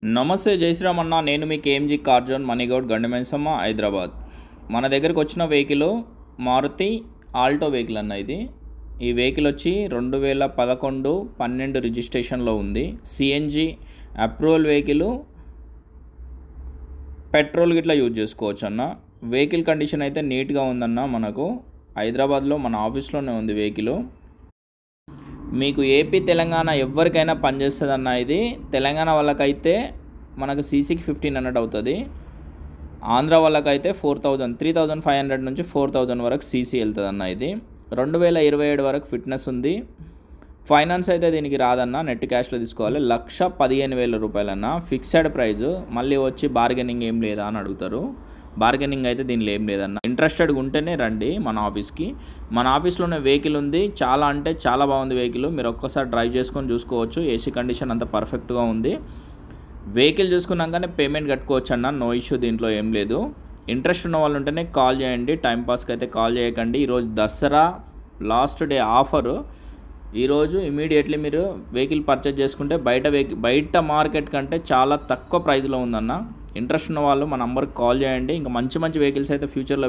నమస్తే జై శ్రీరామ్ అన్న. నేను మీ కేఎంజీ కార్ జోన్ మనీగౌడ్ గండమెన్సమ్మ హైదరాబాద్. మన దగ్గరకు వచ్చిన వెహికల్ మారుతి ఆల్టో వెహికల్ అన్న. ఈ వెహికల్ వచ్చి 2011 12 రిజిస్ట్రేషన్లో ఉంది. సిఎన్జి అప్రూవల్ వెహికల్, పెట్రోల్ గిట్లా యూజ్ చేసుకోవచ్చు అన్న. వెహికల్ కండిషన్ అయితే నీట్గా ఉందన్న. మనకు హైదరాబాద్లో మన ఆఫీస్లోనే ఉంది వెహికల్. మీకు ఏపీ తెలంగాణ ఎవరికైనా పనిచేస్తుంది అన్న. ఇది తెలంగాణ వాళ్ళకైతే మనకు సీసీకి 1500 అవుతుంది. ఆంధ్ర వాళ్ళకైతే 4000, 3500 నుంచి 4000 వరకు సీసీ వెళ్తుంది అన్న. ఇది 2027 వరకు ఫిట్నెస్ ఉంది. ఫైనాన్స్ అయితే దీనికి రాదన్న, నెట్ క్యాష్లో తీసుకోవాలి. 1,15,000 రూపాయలన్న ఫిక్స్డ్ ప్రైజు. మళ్ళీ వచ్చి బార్గెనింగ్ ఏం లేదా అని అడుగుతారు. బార్గెనింగ్ అయితే దీనిలో ఏం లేదన్న. ఇంట్రెస్టెడ్గా ఉంటేనే రండి మన ఆఫీస్కి. మన ఆఫీస్లోనే వెహికల్ ఉంది. చాలా అంటే చాలా బాగుంది వెహికల్. మీరు ఒక్కసారి డ్రైవ్ చేసుకొని చూసుకోవచ్చు. ఏసీ కండిషన్ అంతా పర్ఫెక్ట్గా ఉంది. వెహికల్ చూసుకున్నాకనే పేమెంట్ కట్టుకోవచ్చు అన్న. నో ఇష్యూ, దీంట్లో ఏం లేదు. ఇంట్రెస్ట్ ఉన్న వాళ్ళు ఉంటేనే కాల్ చేయండి. టైంపాస్కి అయితే కాల్ చేయకండి. ఈరోజు దసరా లాస్ట్ డే ఆఫరు. ఈరోజు ఇమీడియట్లీ మీరు వెహికల్ పర్చేజ్ చేసుకుంటే బయట మార్కెట్ కంటే చాలా తక్కువ ప్రైస్లో ఉందన్న. ఇంట్రెస్ట్ ఉన్న వాళ్ళు మా నంబర్కి కాల్ చేయండి. ఇంకా మంచి వెహికల్స్ అయితే ఫ్యూచర్లో